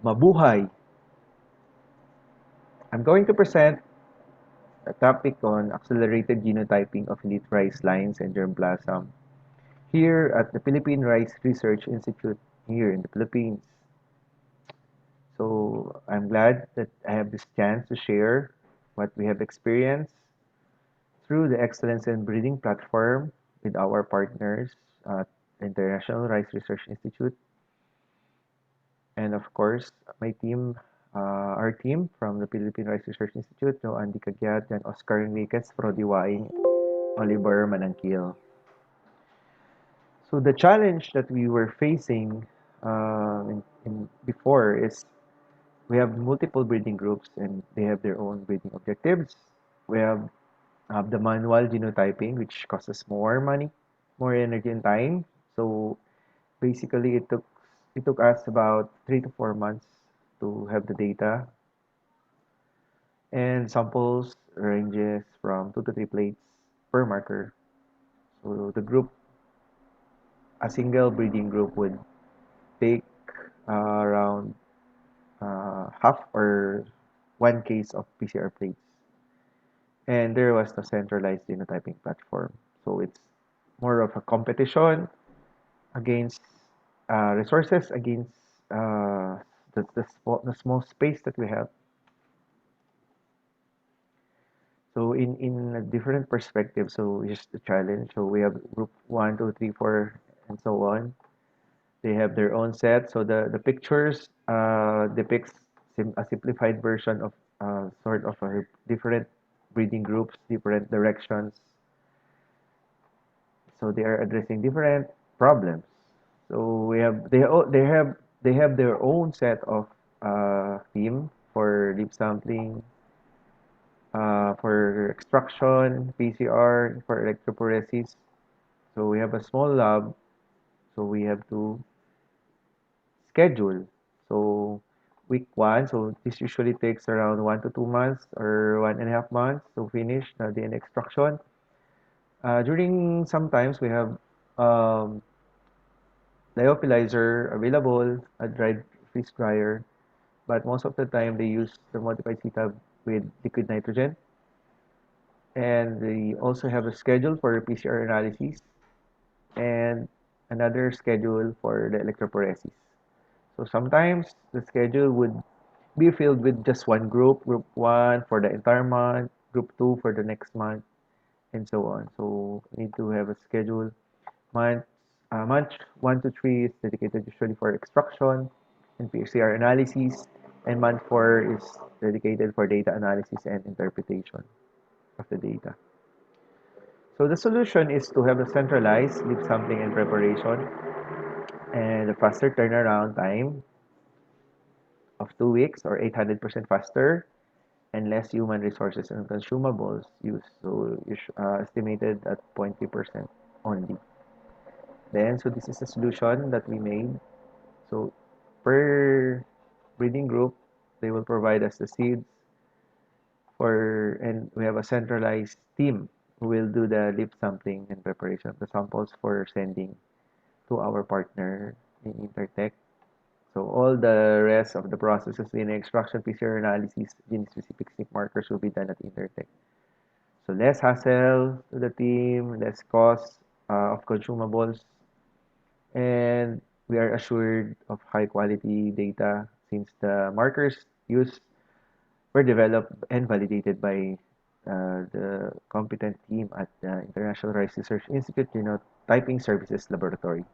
Mabuhay! I'm going to present a topic on accelerated genotyping of elite rice lines and germplasm here at the Philippine Rice Research Institute here in the Philippines. So I'm glad that I have this chance to share what we have experienced through the Excellence in Breeding platform with our partners at the International Rice Research Institute and of course our team from the Philippine Rice Research Institute, no Andy Caguiat and Oscar Enriquez Prodiwaing Oliver Manangkil. So the challenge that we were facing before is we have multiple breeding groups and they have their own breeding objectives. We have the manual genotyping, which costs us more money, more energy and time. So basically, it took us about 3 to 4 months to have the data, and samples ranges from 2 to 3 plates per marker. So a single breeding group would take around half or one case of PCR plates. And there was the centralized genotyping platform. So it's more of a competition against resources, against the small space that we have. So in a different perspective, so just the challenge. So we have group one, two, three, four, and so on. They have their own set. So the pictures depicts a simplified version of sort of a different breeding groups, different directions. So they are addressing different problems. So they have their own set of theme for deep sampling, for extraction, PCR, for electrophoresis. So we have a small lab, so we have to schedule. So week one, so this usually takes around 1 to 2 months or 1.5 months to finish the DNA extraction. During sometimes we have um, lyophilizer available, a dried freeze dryer, but most of the time they use the modified CTAB with liquid nitrogen. And they also have a schedule for PCR analysis and another schedule for the electrophoresis. So sometimes the schedule would be filled with just one group 1 for the entire month, group 2 for the next month, and so on. So we need to have a schedule. Month, month 1 to 3 is dedicated usually for extraction and PCR analysis, and month 4 is dedicated for data analysis and interpretation of the data. So the solution is to have a centralized lip sampling and preparation and a faster turnaround time of 2 weeks or 800% faster and less human resources and consumables used. So estimated at 0.3% only. So this is the solution that we made. So per breeding group, they will provide us the seeds and we have a centralized team who will do the lip sampling and preparation of the samples for sending to our partner in Intertech. So all the rest of the processes in extraction, PCR analysis, gene-specific SNP markers will be done at Intertech. So less hassle to the team, less cost of consumables, and we are assured of high quality data since the markers used were developed and validated by the competent team at the International Rice Research Institute Genotyping Services Laboratory.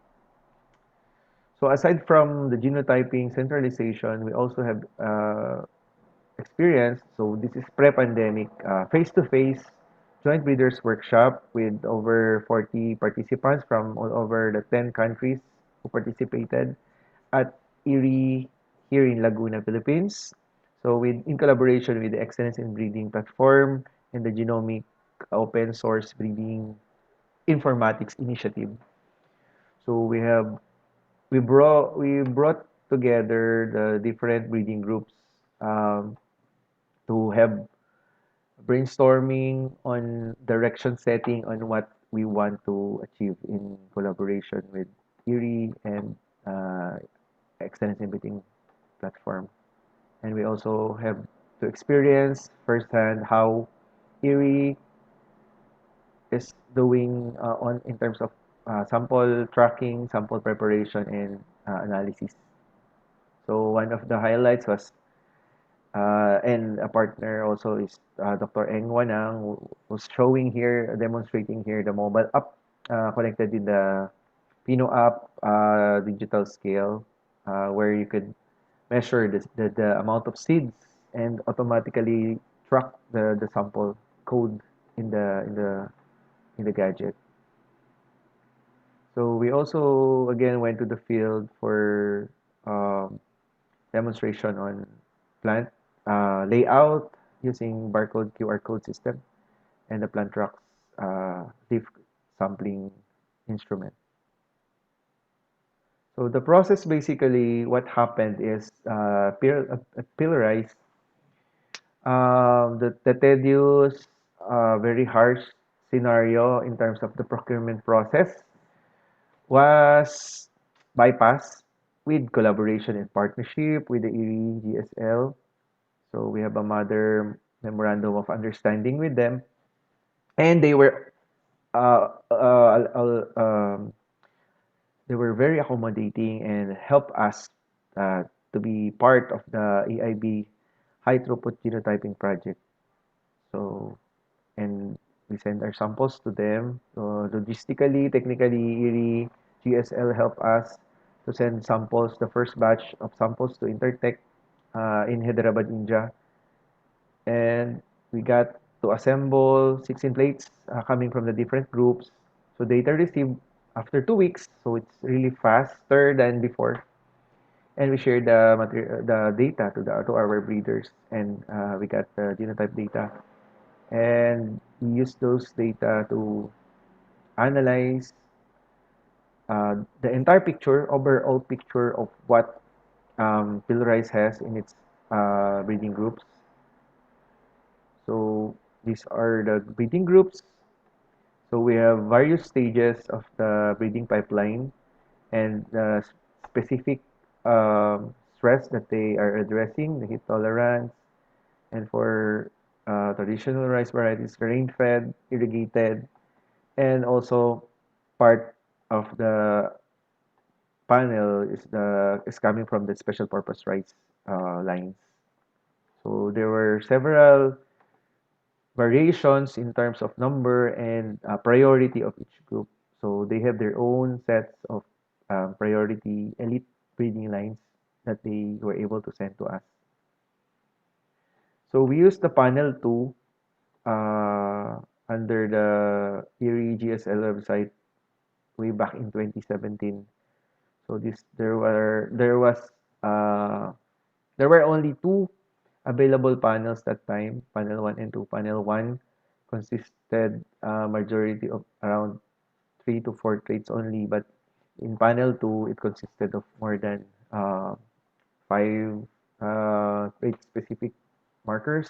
So aside from the genotyping centralization, we also have experience. So this is pre-pandemic, face-to-face joint breeders workshop with over 40 participants from all over the 10 countries who participated at IRRI here in Laguna, Philippines. So in collaboration with the Excellence in Breeding platform and the Genomic Open Source Breeding Informatics Initiative. So we brought together the different breeding groups um, to have brainstorming on direction setting on what we want to achieve in collaboration with IRRI and Excellence in Breeding platform. And we also have to experience firsthand how IRRI is doing on in terms of sample tracking, sample preparation, and analysis. So one of the highlights was, and a partner also is Dr. Eng Wanang, who was showing here, demonstrating here the mobile app connected with the Pino app digital scale, where you could measure the amount of seeds and automatically track the sample code in the gadget. So we also again went to the field for um, demonstration on plant layout using barcode QR code system and the plant tracks leaf sampling instrument. So the process basically what happened is Pillarize the tedious, very harsh scenario in terms of the procurement process was bypassed with collaboration and partnership with the IRRI GSL. So we have a mother memorandum of understanding with them, and uh, uh, uh, um, they were very accommodating and helped us uh, to be part of the EIB High-throughput Genotyping Project. So and we send our samples to them. So logistically, technically, IRRI GSL helped us to send samples, the first batch of samples to Intertech in Hyderabad, India. And we got to assemble 16 plates coming from the different groups. So data received after 2 weeks, so it's really faster than before. And we shared the data to our breeders, and we got the genotype data, and we use those data to analyze the entire picture, overall picture of what Pillarize has in its breeding groups. So these are the breeding groups. So we have various stages of the breeding pipeline and the specific stress that they are addressing, the heat tolerance, and for traditional rice varieties, rain-fed, irrigated, and also part of the panel is coming from the special purpose rice lines. So there were several variations in terms of number and priority of each group. So they have their own sets of priority elite breeding lines that they were able to send to us. So we used the panel 2 under the IRRI GSL website way back in 2017. So uh, there were only two available panels that time, panel 1 and 2. Panel 1 consisted majority of around 3 to 4 traits only, but in panel 2 it consisted of more than 5 trait specific markers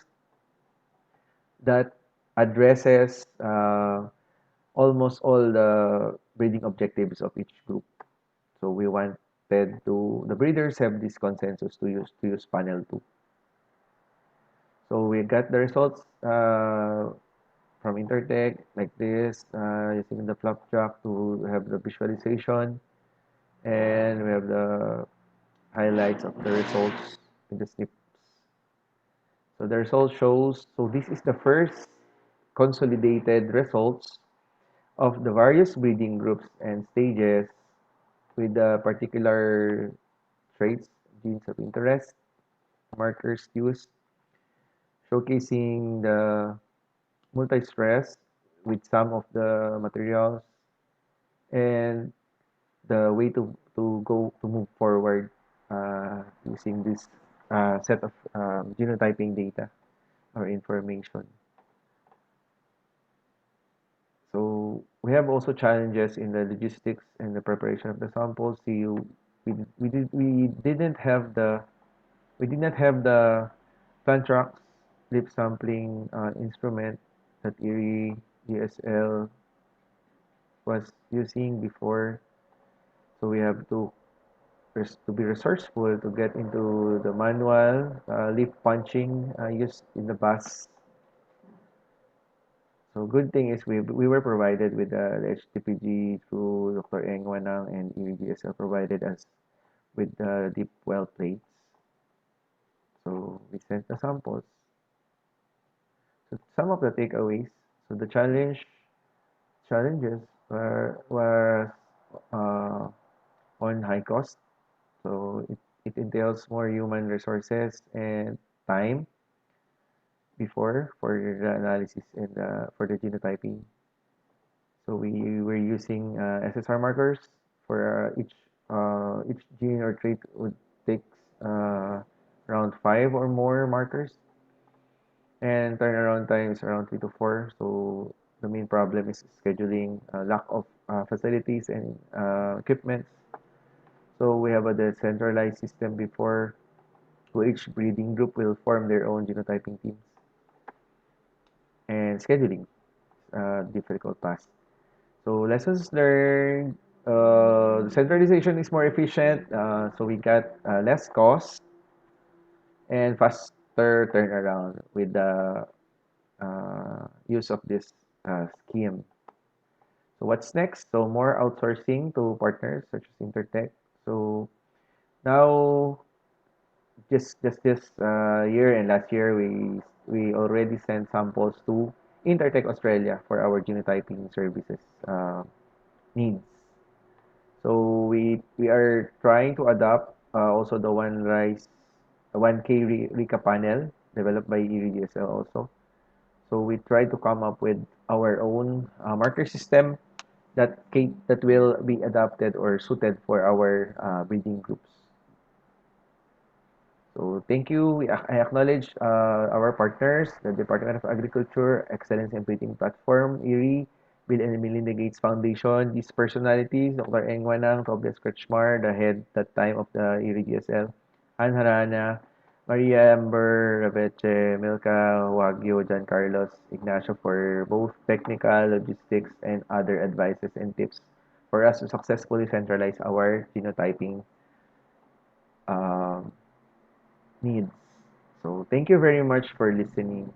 that addresses almost all the breeding objectives of each group. So we wanted the breeders have this consensus to use panel 2. So we got the results from Intertech like this, using the flapjack to have the visualization, and we have the highlights of the results in the snips. So the result shows, so this is the first consolidated results of the various breeding groups and stages with the particular traits, genes of interest, markers used, showcasing the multi-stress with some of the materials and the way to move forward using this set of genotyping data or information. So we have also challenges in the logistics and the preparation of the samples. We did not have the plant tracks lip sampling instrument that IRRI DSL was using before. So we have to to be resourceful to get into the manual leaf punching used in the bus. So good thing is we were provided with the HTPG through Dr. Eng Wanang, and ERRI provided us with the deep well plates. So we sent the samples. So some of the takeaways. So the challenges were uh, on high cost. So it entails more human resources and time before for the analysis and for the genotyping. So we were using SSR markers for each gene or trait would take around 5 or more markers, and turnaround time is around 3 to 4. So the main problem is scheduling, lack of facilities and equipment. So we have a decentralized system before, so each breeding group will form their own genotyping teams, and scheduling difficult task. So lessons learned, centralization is more efficient, so we got less cost and faster turnaround with the use of this scheme. So what's next? So more outsourcing to partners such as Intertech. So now, just this year and last year, we already sent samples to Intertech Australia for our genotyping services needs. So we are trying to adopt also the one rice, 1K Rika panel developed by ERRI also. So we try to come up with our own marker system that will be adapted or suited for our breeding groups. So thank you. I acknowledge our partners, the Department of Agriculture, Excellence in Breeding Platform, IRRI, Bill and Melinda Gates Foundation, these personalities, Dr. Eng Wanang, Robles Kretschmar, the head that time of the IRRI DSL, Ann Harana, Maria Amber, Raveche, Milka, Wagyo, John Carlos, Ignacio for both technical, logistics, and other advices and tips for us to successfully centralize our genotyping um, needs. So thank you very much for listening.